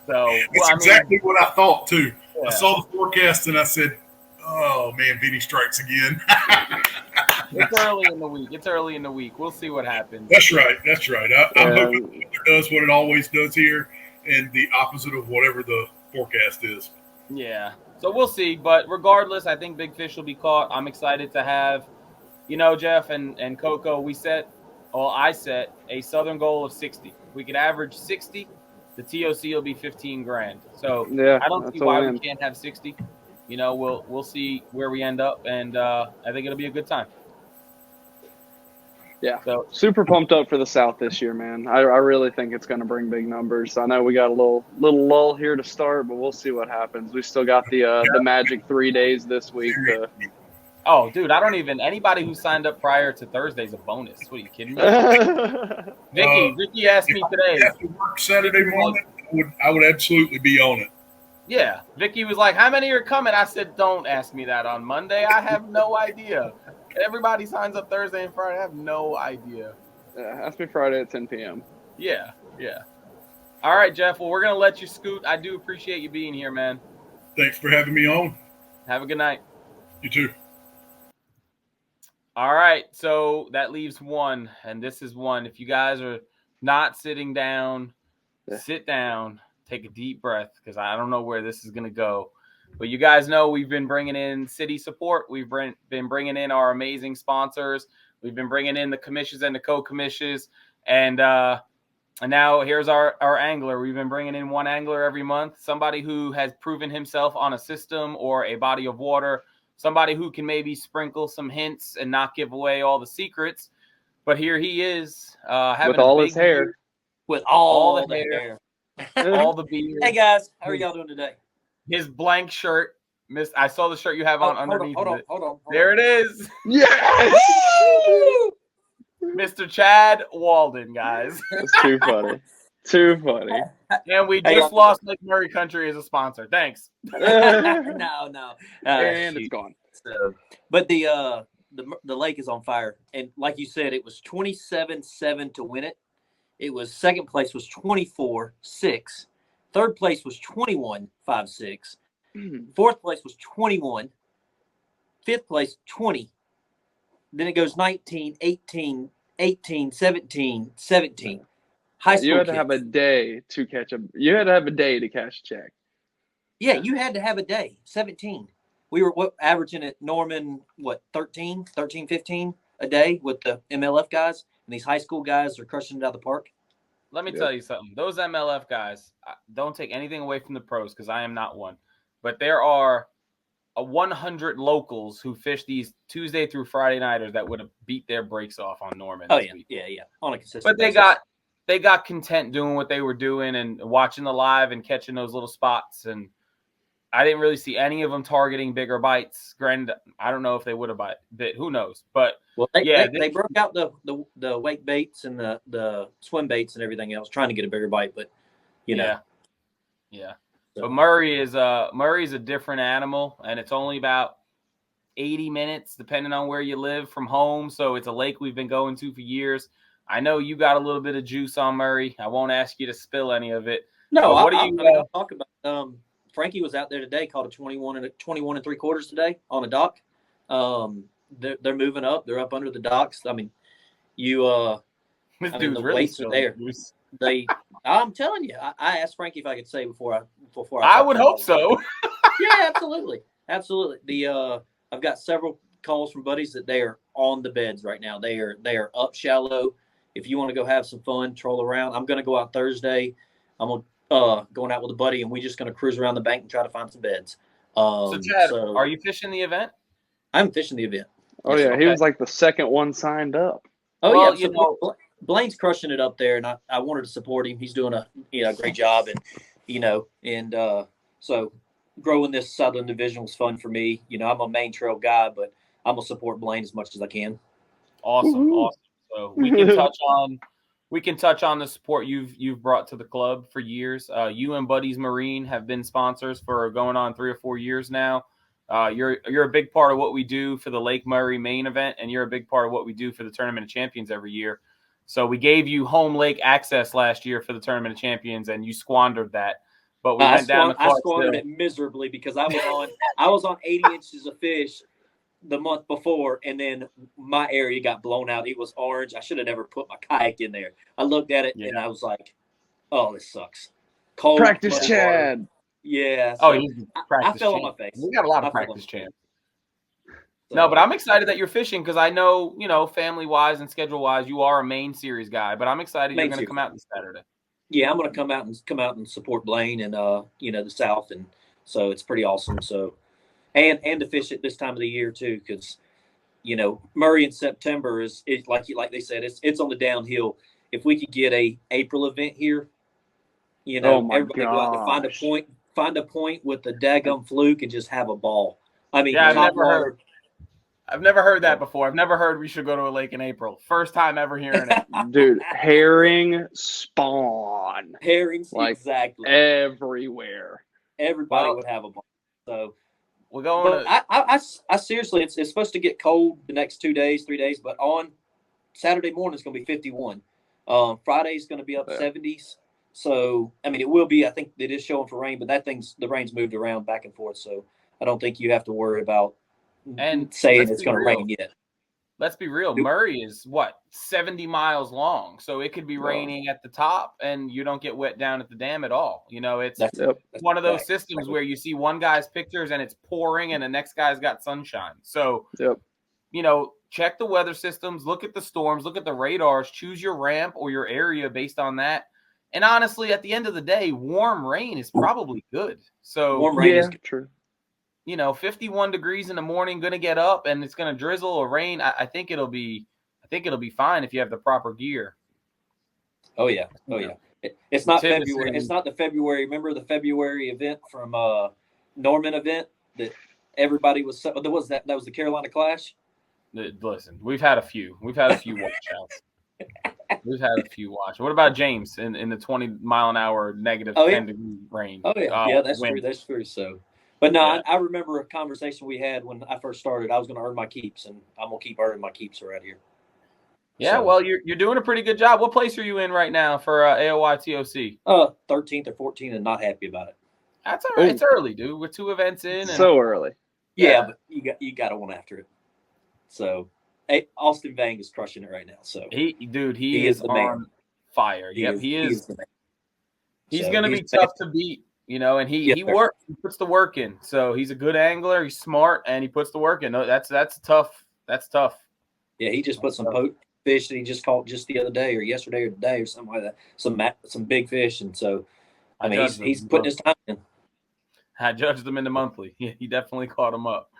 [SPEAKER 8] That's exactly what I thought too.
[SPEAKER 1] Yeah.
[SPEAKER 8] I saw the forecast and I said, "Oh man, Vinny strikes again."
[SPEAKER 1] It's early in the week. We'll see what happens.
[SPEAKER 8] That's right. I'm hoping it does what it always does here, and the opposite of whatever the forecast is.
[SPEAKER 1] Yeah. So we'll see. But regardless, I think big fish will be caught. I'm excited to have, Jeff and Coco, I set a Southern goal of 60. If we could average 60, the TOC will be 15 grand. So I don't see why we can't have 60. We'll see where we end up, and I think it'll be a good time.
[SPEAKER 5] Yeah, so super pumped up for the South this year, man. I really think it's going to bring big numbers. I know we got a little lull here to start, but we'll see what happens. We still got the magic 3 days this week.
[SPEAKER 1] Oh, dude, anybody who signed up prior to Thursday's a bonus. What, are you kidding me? Vicky asked me today.
[SPEAKER 8] After work Saturday morning, I would absolutely be on it.
[SPEAKER 1] Yeah, Vicky was like, how many are coming? I said, don't ask me that on Monday. I have no idea. Everybody signs up Thursday and Friday. I have no idea.
[SPEAKER 5] Yeah, ask me Friday at 10 p.m.
[SPEAKER 1] Yeah. All right, Jeff. Well, we're going to let you scoot. I do appreciate you being here, man.
[SPEAKER 8] Thanks for having me on.
[SPEAKER 1] Have a good night.
[SPEAKER 8] You too.
[SPEAKER 1] All right. So that leaves one, and this is one. If you guys are not sitting down, sit down, take a deep breath, because I don't know where this is going to go. But you guys know we've been bringing in city support. We've been bringing in our amazing sponsors. We've been bringing in the commissions and the co-commissions. And now here's our angler. We've been bringing in one angler every month, somebody who has proven himself on a system or a body of water, somebody who can maybe sprinkle some hints and not give away all the secrets. But here he is.
[SPEAKER 5] With all his hair.
[SPEAKER 9] With all the hair.
[SPEAKER 1] All the beard.
[SPEAKER 9] Hey, guys. How are y'all doing today?
[SPEAKER 1] His blank shirt. I saw the shirt you have on underneath.
[SPEAKER 9] Hold on.
[SPEAKER 1] There it is.
[SPEAKER 5] Yes!
[SPEAKER 1] Mr. Chad Walden, guys.
[SPEAKER 5] That's too funny. Too funny.
[SPEAKER 1] And we just lost Lake Murray Country as a sponsor. Thanks.
[SPEAKER 9] No.
[SPEAKER 5] And it's gone.
[SPEAKER 9] So, but the lake is on fire. And like you said, it was 27-7 to win it. It was second place was 24-6. Third place was 21-5-6. Fourth place was 21. Fifth place, 20. Then it goes 19, 18, 18, 17, 17. High school.
[SPEAKER 5] You had to have a day to catch a check.
[SPEAKER 9] Yeah, you had to have a day. 17. We were averaging at Norman, 13, 15 a day with the MLF guys. And these high school guys are crushing it out of the park.
[SPEAKER 1] Let me tell you something. Those MLF guys, don't take anything away from the pros because I am not one. But there are 100 locals who fish these Tuesday through Friday nighters that would have beat their brakes off on Norman.
[SPEAKER 9] Oh, yeah. Week. Yeah. On a consistent
[SPEAKER 1] But they got content doing what they were doing and watching the live and catching those little spots. And I didn't really see any of them targeting bigger bites. Granted, I don't know if they would have bit. Who knows? But
[SPEAKER 9] they broke out the wake baits and the swim baits and everything else, trying to get a bigger bite. But
[SPEAKER 1] yeah. So. But Murray's a different animal, and it's only about 80 minutes, depending on where you live from home. So it's a lake we've been going to for years. I know you got a little bit of juice on Murray. I won't ask you to spill any of it.
[SPEAKER 9] No, I'll talk about. Frankie was out there today, caught a 21 and 3/4 today on a dock. They're moving up. They're up under the docks. I mean, the weights are there. I'm telling you, I asked Frankie if I could say before
[SPEAKER 1] I would hope so.
[SPEAKER 9] Yeah, absolutely. I've got several calls from buddies that they are on the beds right now. They are up shallow. If you want to go have some fun, troll around. I'm going to go out Thursday. I'm going out with a buddy, and we're just going to cruise around the bank and try to find some beds.
[SPEAKER 1] So, Chad, are you fishing the event?
[SPEAKER 9] I'm fishing the event.
[SPEAKER 5] Oh, yes, yeah. Okay. He was like the second one signed up.
[SPEAKER 9] Oh, well, yeah. So Blaine's crushing it up there, and I wanted to support him. He's doing a great job, and so growing this Southern Division was fun for me. You know, I'm a main trail guy, but I'm gonna support Blaine as much as I can.
[SPEAKER 1] Awesome,
[SPEAKER 5] Woohoo.
[SPEAKER 1] awesome. So we can touch on the support you've brought to the club for years. You and Buddies Marine have been sponsors for going on 3 or 4 years now. You're a big part of what we do for the Lake Murray main event, and you're a big part of what we do for the Tournament of Champions every year. So we gave you home lake access last year for the Tournament of Champions, and you squandered that. But we went down to
[SPEAKER 9] I squandered it miserably because I was on 80 inches of fish the month before, and then my area got blown out. It was orange. I should have never put my kayak in there. I looked at it and I was like, "Oh, this sucks." Cold
[SPEAKER 5] Practice
[SPEAKER 9] muddy
[SPEAKER 5] Chad.
[SPEAKER 9] water. Yeah. So I fell on my face.
[SPEAKER 1] We got a lot of practice champs. No, but I'm excited that you're fishing because I know, family wise and schedule wise, you are a main series guy. But I'm excited you're going to come out this Saturday.
[SPEAKER 9] Yeah, I'm going to come out and support Blaine and the South, and so it's pretty awesome. So, and to fish at this time of the year too, because Murray in September is like they said, it's on the downhill. If we could get a April event here, everybody go out and find a point with the daggum fluke and just have a ball. I mean,
[SPEAKER 1] I've never heard that before. I've never heard we should go to a lake in April. First time ever hearing it.
[SPEAKER 5] Dude, herring spawn.
[SPEAKER 9] Herrings, exactly.
[SPEAKER 5] Everywhere.
[SPEAKER 9] Everybody would have a ball. So
[SPEAKER 1] we're going.
[SPEAKER 9] I seriously, it's supposed to get cold the next 3 days, but on Saturday morning it's going to be 51. Friday's going to be up 70s. So I mean, it will be. I think it is showing for rain, but the rain's moved around back and forth. So I don't think you have to worry about saying it's going to rain yet.
[SPEAKER 1] Let's be real. Murray is 70 miles long, so it could be raining at the top, and you don't get wet down at the dam at all. It's one of those systems where you see one guy's pictures and it's pouring, and the next guy's got sunshine. So, check the weather systems, look at the storms, look at the radars, choose your ramp or your area based on that. And honestly, at the end of the day, warm rain is probably good. So
[SPEAKER 9] warm rain is
[SPEAKER 5] true.
[SPEAKER 1] 51 degrees in the morning, going to get up and it's going to drizzle or rain. I think it'll be fine if you have the proper gear.
[SPEAKER 9] Oh yeah. It's not February. It's not the February. Remember the February event from Norman event that everybody was. That was the Carolina Clash.
[SPEAKER 1] Listen, we've had a few washouts. We've had a few watch. What about James in the 20 mile an hour negative 10 degree rain?
[SPEAKER 9] Oh yeah, that's true. That's true. So. But no, I remember a conversation we had when I first started. I was going to earn my keeps, and I'm going to keep earning my keeps around here.
[SPEAKER 1] Yeah, well, you're doing a pretty good job. What place are you in right now for AOY TOC?
[SPEAKER 9] 13th or 14th, and not happy about it.
[SPEAKER 1] That's all right. It's early, dude. We're 2 events in.
[SPEAKER 5] So early.
[SPEAKER 9] Yeah, but you got to want after it. So, Austin Vang is crushing it right now. So
[SPEAKER 1] he is on fire. He is. He's going to be tough to beat. And he works. He puts the work in. So he's a good angler. He's smart, and he puts the work in. That's tough. That's tough.
[SPEAKER 9] Yeah, he just put some fish that he just caught just the other day or yesterday or today or something like that. Some big fish, and so I mean he's putting his time in.
[SPEAKER 1] I judged him in the monthly. He definitely caught him up.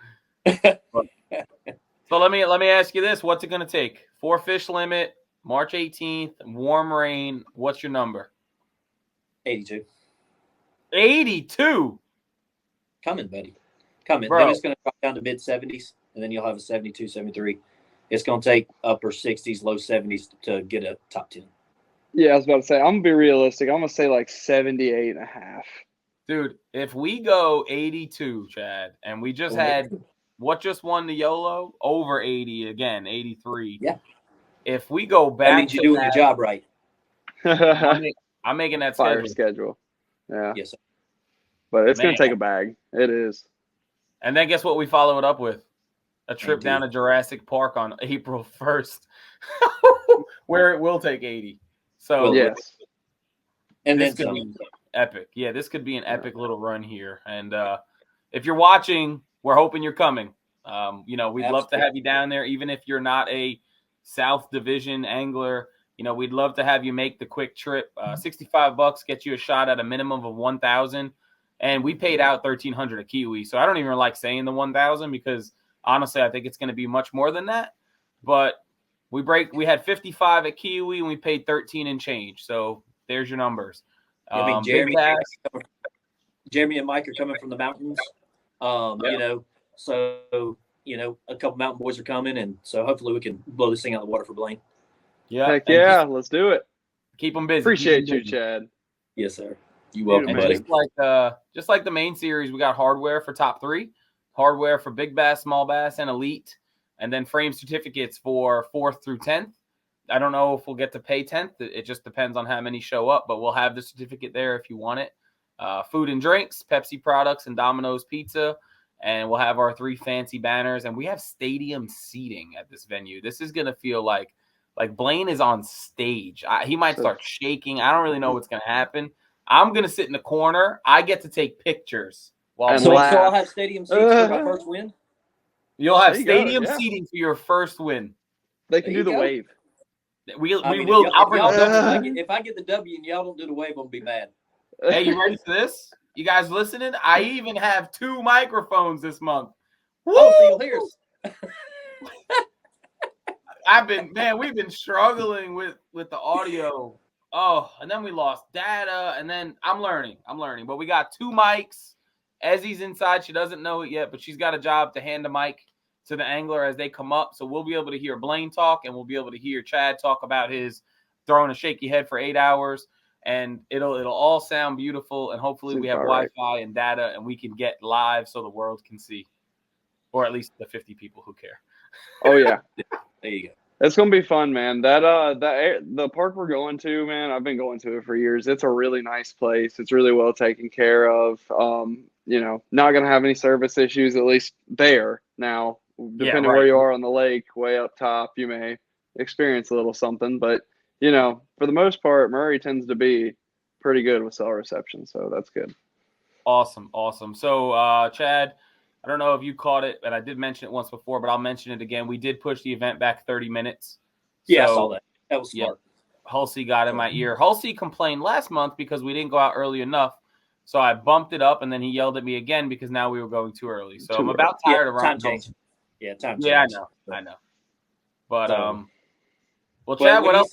[SPEAKER 1] So let me ask you this: what's it going to take? 4 fish limit, March 18th, warm rain. What's your number?
[SPEAKER 9] 82.
[SPEAKER 1] 82.
[SPEAKER 9] Coming, buddy. Coming.
[SPEAKER 1] Bro.
[SPEAKER 9] Then it's going to drop down to mid 70s, and then you'll have a 72, 73. It's going to take upper 60s, low 70s to get a top 10.
[SPEAKER 5] Yeah, I was about to say, I'm going to be realistic. I'm going to say like 78 and a half.
[SPEAKER 1] Dude, if we go 82, Chad, and we just had what just won the YOLO? Over 80 again, 83.
[SPEAKER 9] Yeah.
[SPEAKER 1] If we go back,
[SPEAKER 9] that means you're doing your job right.
[SPEAKER 1] I'm making that
[SPEAKER 5] schedule. Yeah.
[SPEAKER 9] Yes, sir.
[SPEAKER 5] But it's going to take a bag. It is.
[SPEAKER 1] And then guess what we follow it up with? A trip down to Jurassic Park on April 1st, where it will take 80. So
[SPEAKER 5] yes.
[SPEAKER 1] And this could be epic. Yeah, this could be an epic little run here. And if you're watching, we're hoping you're coming. We'd love to have you down there, even if you're not a South Division angler. We'd love to have you make the quick trip. $65 gets you a shot at a minimum of 1,000, and we paid out 1,300 a Kiwi. So I don't even like saying the 1,000 because honestly, I think it's going to be much more than that. But we had 55 at Kiwi and we paid 13 and change. So there's your numbers.
[SPEAKER 9] Jeremy and Mike are coming from the mountains. You know, so a couple mountain boys are coming, and so hopefully we can blow this thing out of the water for Blaine.
[SPEAKER 1] Yeah.
[SPEAKER 5] Heck yeah, let's do it.
[SPEAKER 1] Keep them busy.
[SPEAKER 5] Appreciate you, Chad.
[SPEAKER 9] Yes, sir. You welcome, buddy.
[SPEAKER 1] Just like the main series, we got hardware for top 3, hardware for big bass, small bass, and elite, and then frame certificates for 4th through 10th. I don't know if we'll get to pay 10th. It just depends on how many show up, but we'll have the certificate there if you want it. Food and drinks, Pepsi products, and Domino's Pizza. And we'll have our 3 fancy banners. And we have stadium seating at this venue. This is going to feel like Blaine is on stage. He might start shaking. I don't really know what's going to happen. I'm going to sit in the corner. I get to take pictures.
[SPEAKER 9] So I'll have stadium seats for my first win?
[SPEAKER 1] You'll have stadium seating for your first win.
[SPEAKER 5] They can do the wave.
[SPEAKER 1] We will.
[SPEAKER 9] If I get the W and y'all don't do the wave, I'm going to be mad.
[SPEAKER 1] Hey, you ready for this? You guys listening? I even have 2 microphones this month. Woo!
[SPEAKER 9] Oh, so you'll hear us.
[SPEAKER 1] We've been struggling with the audio. Oh, and then we lost data, and then I'm learning. But we got 2 mics. Ezzy's inside. She doesn't know it yet, but she's got a job to hand the mic to the angler as they come up. So we'll be able to hear Blaine talk, and we'll be able to hear Chad talk about his throwing a shaky head for 8 hours. And it'll all sound beautiful, and hopefully we have Wi-Fi and data, and we can get live so the world can see, or at least the 50 people who care.
[SPEAKER 5] Oh yeah,
[SPEAKER 9] there you go.
[SPEAKER 5] It's gonna be fun, man. The park we're going to, man, I've been going to it for years. It's a really nice place. It's really well taken care of. Not gonna have any service issues, at least there. Now, depending where you are on the lake, way up top, you may experience a little something, but for the most part, Murray tends to be pretty good with cell reception, so that's good.
[SPEAKER 1] Awesome. So, Chad, I don't know if you caught it, and I did mention it once before, but I'll mention it again. We did push the event back 30 minutes.
[SPEAKER 9] Yeah, I saw that. That was smart.
[SPEAKER 1] Yeah, Hulsey got in my ear. Hulsey complained last month because we didn't go out early enough, so I bumped it up, and then he yelled at me again because now we were going too early. So I'm about tired of
[SPEAKER 9] time change. Yeah, time change.
[SPEAKER 1] Yeah, I know. But well, Chad, what else?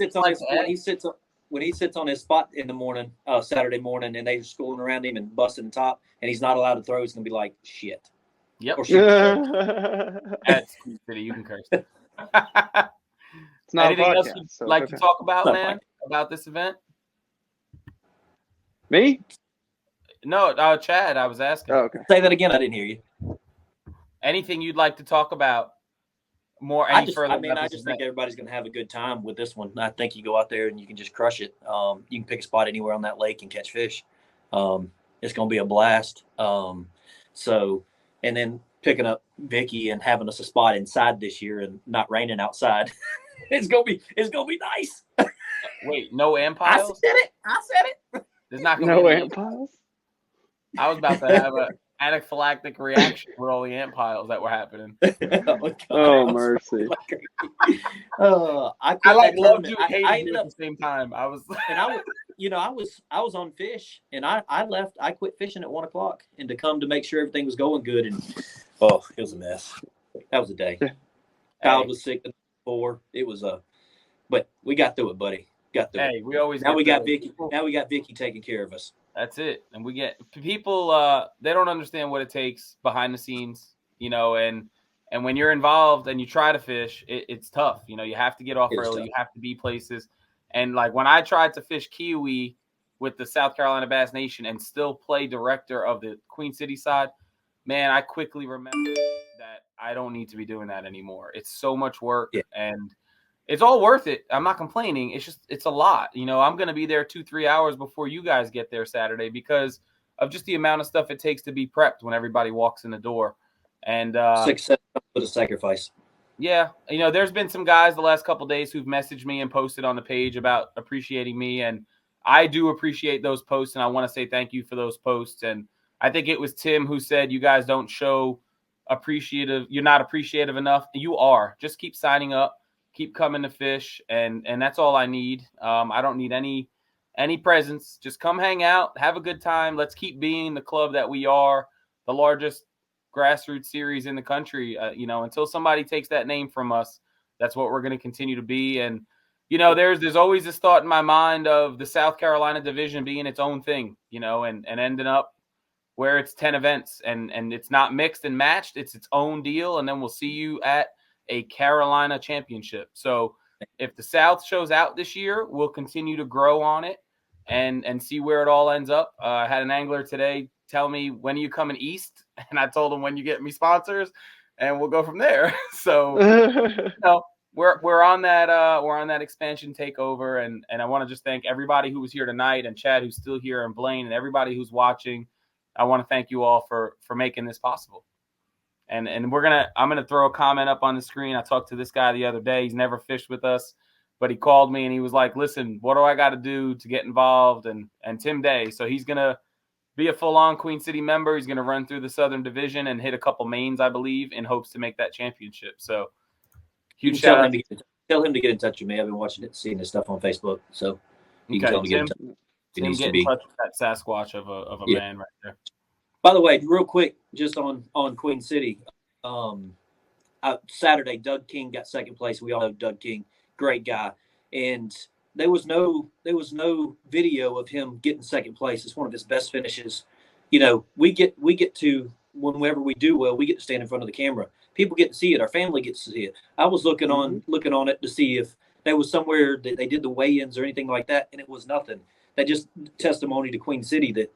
[SPEAKER 9] When he sits on his spot in the morning, Saturday morning, and they're schooling around him and busting the top, and he's not allowed to throw, he's gonna be like shit.
[SPEAKER 1] Yep.
[SPEAKER 9] Or shit.
[SPEAKER 1] That's City. You can curse.
[SPEAKER 5] It's not
[SPEAKER 1] anything
[SPEAKER 5] a podcast,
[SPEAKER 1] else you'd like to talk about, man? About this event?
[SPEAKER 5] Me?
[SPEAKER 1] No, Chad. I was asking.
[SPEAKER 5] Oh, okay.
[SPEAKER 9] Say that again. I didn't hear you.
[SPEAKER 1] Anything you'd like to talk about?
[SPEAKER 9] I just think everybody's going to have a good time with this one. I think you go out there and you can just crush it. You can pick a spot anywhere on that lake and catch fish. It's going to be a blast. And then picking up Vicky and having us a spot inside this year and not raining outside. it's gonna be nice.
[SPEAKER 1] Wait, no amp piles?
[SPEAKER 9] I said it.
[SPEAKER 1] There's not
[SPEAKER 5] gonna be amp piles.
[SPEAKER 1] I was about to have an anaphylactic reaction with all the ant piles that were happening.
[SPEAKER 5] Oh mercy!
[SPEAKER 1] I loved you, hated you at the same time. I was
[SPEAKER 9] on fish, and I left. I quit fishing at 1 o'clock, and to come to make sure everything was going good, and it was a mess. That was a day. Kyle was sick the night before. It was but we got through it, buddy. Got through it.
[SPEAKER 1] We always
[SPEAKER 9] now we got Vicky. Now we got Vicky taking care of us.
[SPEAKER 1] That's it. And we get people, they don't understand what it takes behind the scenes, and when you're involved and you try to fish, it's tough. You have to get off early. You have to be places. And like when I tried to fish Kiwi with the South Carolina Bass Nation and still play director of the Queen City side, man, I quickly remembered that I don't need to be doing that anymore. It's so much work and it's all worth it. I'm not complaining. It's a lot. I'm going to be there 2-3 hours before you guys get there Saturday because of just the amount of stuff it takes to be prepped when everybody walks in the door. And
[SPEAKER 9] success with a sacrifice.
[SPEAKER 1] Yeah. There's been some guys the last couple of days who've messaged me and posted on the page about appreciating me. And I do appreciate those posts. And I want to say thank you for those posts. And I think it was Tim who said, you guys don't show appreciative. You're not appreciative enough. You are. Just keep signing up. Keep coming to fish, and that's all I need. I don't need any presents. Just come hang out, have a good time. Let's keep being the club that we are, the largest grassroots series in the country. Until somebody takes that name from us, that's what we're going to continue to be. And there's always this thought in my mind of the South Carolina division being its own thing, and ending up where it's 10 events and it's not mixed and matched. It's its own deal. And then we'll see you at a Carolina championship. So if the South shows out this year, we'll continue to grow on it and see where it all ends up. I had an angler today tell me, when are you coming east? And I told him, when you get me sponsors, and we'll go from there. So we're on that expansion takeover, and I want to just thank everybody who was here tonight, and Chad, who's still here, and Blaine, and everybody who's watching. I want to thank you all for making this possible. And I'm gonna throw a comment up on the screen. I talked to this guy the other day. He's never fished with us, but he called me and he was like, "Listen, what do I got to do to get involved?" And Tim Day, so he's gonna be a full-on Queen City member. He's gonna run through the Southern Division and hit a couple mains, I believe, in hopes to make that championship. So huge shout out.
[SPEAKER 9] Tell him to get in touch with me. I've been seeing this stuff on Facebook, so you can tell him to get in touch.
[SPEAKER 1] Tim, get in touch with that Sasquatch of a man right there.
[SPEAKER 9] By the way, real quick, just on Queen City, Saturday, Doug King got second place. We all know Doug King, great guy, and there was no video of him getting second place. It's one of his best finishes. You know, we get to, whenever we do well, we get to stand in front of the camera. People get to see it. Our family gets to see it. I was looking on it to see if there was somewhere that they did the weigh-ins or anything like that, and it was nothing. That just testimony to Queen City that,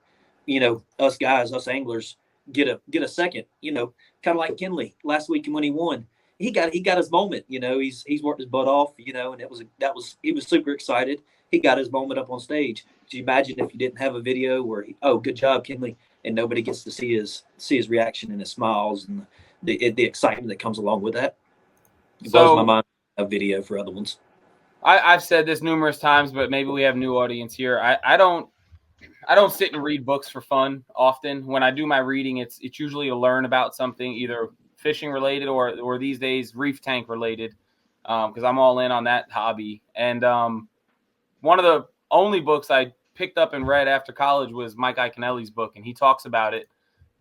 [SPEAKER 9] you know, us guys, us anglers get a second, you know, kind of like Kinley last week when he won. He got his moment, you know, he's worked his butt off, you know, and he was super excited. He got his moment up on stage. Could you imagine if you didn't have a video where good job, Kinley, and nobody gets to see his reaction and his smiles and the excitement that comes along with that? It blows my mind. A video for other ones.
[SPEAKER 1] I've said this numerous times, but maybe we have new audience here. I don't sit and read books for fun often. When I do my reading, it's usually to learn about something, either fishing related or these days reef tank related, because I'm all in on that hobby. And one of the only books I picked up and read after college was Mike Iaconelli's book, and he talks about it.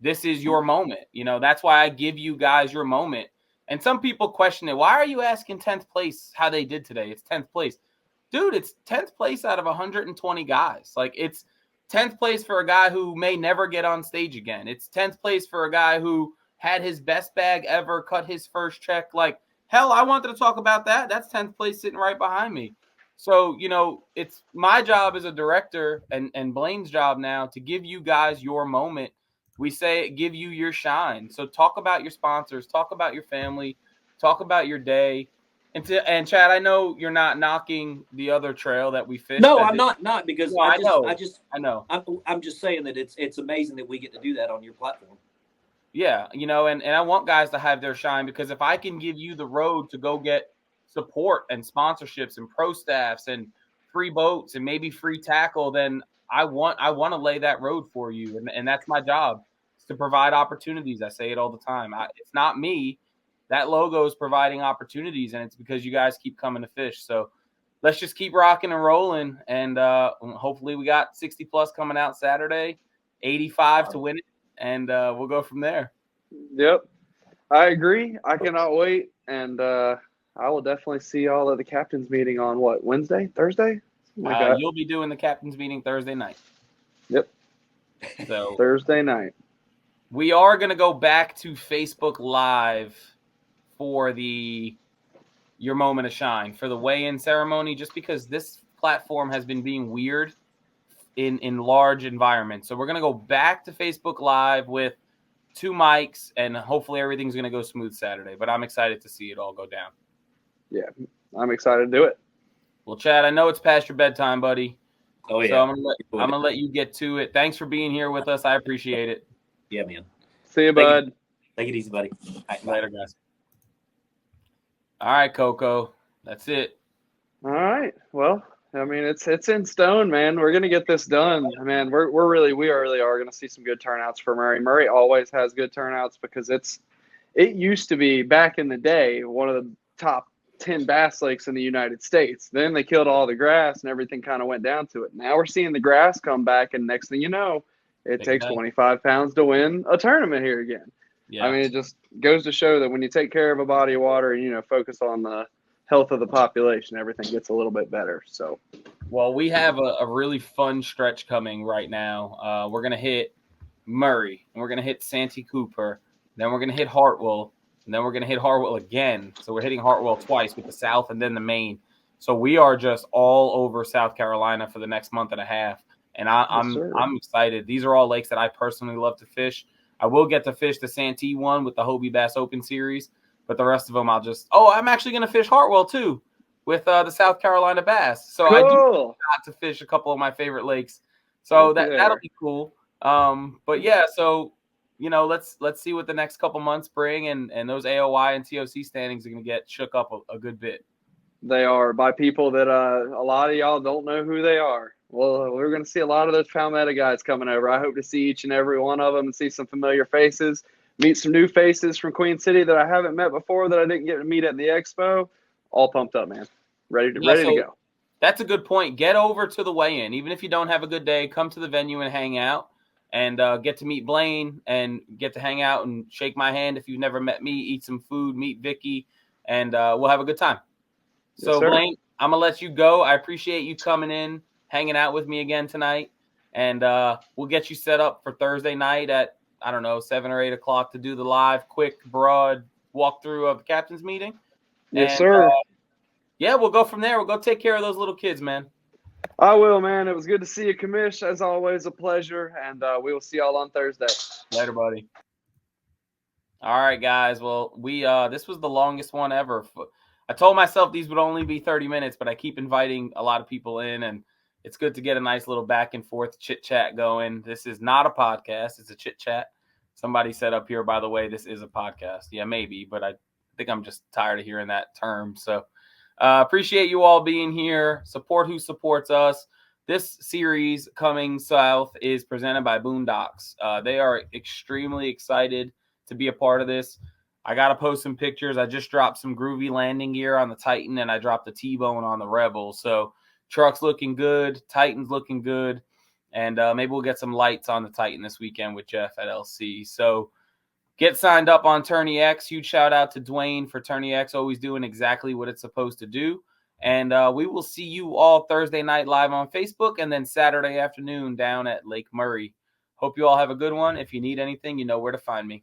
[SPEAKER 1] This is your moment. You know, that's why I give you guys your moment. And some people question it. Why are you asking 10th place how they did today? It's 10th place. Dude, it's 10th place out of 120 guys. Like, it's 10th place for a guy who may never get on stage again. It's 10th place for a guy who had his best bag ever, cut his first check. Like, hell, I wanted to talk about that. That's 10th place sitting right behind me. So, you know, it's my job as a director and Blaine's job now to give you guys your moment. We say give you your shine. So talk about your sponsors, talk about your family, talk about your day. And Chad, I know you're not knocking the other trail that we fished.
[SPEAKER 9] No, I'm not because
[SPEAKER 1] no, I know.
[SPEAKER 9] I'm just saying that it's amazing that we get to do that on your platform.
[SPEAKER 1] Yeah, you know, and I want guys to have their shine, because if I can give you the road to go get support and sponsorships and pro staffs and free boats and maybe free tackle, then I want to lay that road for you, and that's my job, is to provide opportunities. I say it all the time. It's not me. That logo is providing opportunities, and it's because you guys keep coming to fish. So let's just keep rocking and rolling, and hopefully we got 60 plus coming out Saturday, 85 to win it, and we'll go from there.
[SPEAKER 5] Yep, I agree. I cannot wait, and I will definitely see y'all at the captain's meeting on Wednesday, Thursday?
[SPEAKER 1] You'll be doing the captain's meeting Thursday night.
[SPEAKER 5] Yep.
[SPEAKER 1] So
[SPEAKER 5] Thursday night.
[SPEAKER 1] We are going to go back to Facebook Live for your moment of shine, for the weigh-in ceremony, just because this platform has been being weird in large environments. So we're going to go back to Facebook Live with 2 mics, and hopefully everything's going to go smooth Saturday. But I'm excited to see it all go down.
[SPEAKER 5] Yeah, I'm excited to do it.
[SPEAKER 1] Well, Chad, I know it's past your bedtime, buddy.
[SPEAKER 9] Oh, yeah.
[SPEAKER 1] So I'm gonna let you get to it. Thanks for being here with us. I appreciate it.
[SPEAKER 9] Yeah, man.
[SPEAKER 5] See you, bud.
[SPEAKER 9] Take it easy, buddy.
[SPEAKER 1] All right, later, guys. All right, Coco. That's it.
[SPEAKER 5] All right. Well, I mean, it's in stone, man. We're gonna get this done, man. We really are gonna see some good turnouts for Murray. Murray always has good turnouts because it used to be, back in the day, one of the top 10 bass lakes in the United States. Then they killed all the grass and everything kind of went down to it. Now we're seeing the grass come back, and next thing you know, it takes 25 pounds to win a tournament here again. Yeah. I mean, it just goes to show that when you take care of a body of water and, focus on the health of the population, everything gets a little bit better. So,
[SPEAKER 1] well, we have a really fun stretch coming right now. We're going to hit Murray, and we're going to hit Santee Cooper. Then we're going to hit Hartwell, and then we're going to hit Hartwell again. So we're hitting Hartwell twice with the South and then the Main. So we are just all over South Carolina for the next month and a half, and I'm excited. These are all lakes that I personally love to fish. I will get to fish the Santee one with the Hobie Bass Open Series, but the rest of them I'm actually going to fish Hartwell too with the South Carolina Bass. So I do got to fish a couple of my favorite lakes. So that'll be cool. But yeah, so let's see what the next couple months bring, and those AOY and TOC standings are going to get shook up a good bit.
[SPEAKER 5] They are by people that a lot of y'all don't know who they are. Well, we're going to see a lot of those Palmetto guys coming over. I hope to see each and every one of them and see some familiar faces, meet some new faces from Queen City that I haven't met before that I didn't get to meet at the expo. All pumped up, man. Ready to go.
[SPEAKER 1] That's a good point. Get over to the weigh-in. Even if you don't have a good day, come to the venue and hang out and get to meet Blaine and get to hang out and shake my hand if you've never met me, eat some food, meet Vicky, and we'll have a good time. So, yes, Blaine, I'm going to let you go. I appreciate you coming in, hanging out with me again tonight. And we'll get you set up for Thursday night at, 7 or 8 o'clock to do the live, quick, broad walkthrough of the captain's meeting.
[SPEAKER 5] Yes, sir.
[SPEAKER 1] Yeah, we'll go from there. We'll go take care of those little kids, man.
[SPEAKER 5] I will, man. It was good to see you, Commish. As always, a pleasure. And we will see y'all on Thursday.
[SPEAKER 1] Later, buddy. All right, guys. Well, this was the longest one ever. I told myself these would only be 30 minutes, but I keep inviting a lot of people in, and it's good to get a nice little back and forth chit chat going. This is not a podcast. It's a chit chat. Somebody said up here, by the way, this is a podcast. Yeah, maybe, but I think I'm just tired of hearing that term. So appreciate you all being here. Support who supports us. This series coming south is presented by Boondocks. They are extremely excited to be a part of this. I got to post some pictures. I just dropped some groovy landing gear on the Titan, and I dropped the T-Bone on the Rebel. So truck's looking good. Titan's looking good. And maybe we'll get some lights on the Titan this weekend with Jeff at LC. So get signed up on Tourney X. Huge shout out to Dwayne for Tourney X, always doing exactly what it's supposed to do. And we will see you all Thursday night live on Facebook and then Saturday afternoon down at Lake Murray. Hope you all have a good one. If you need anything, you know where to find me.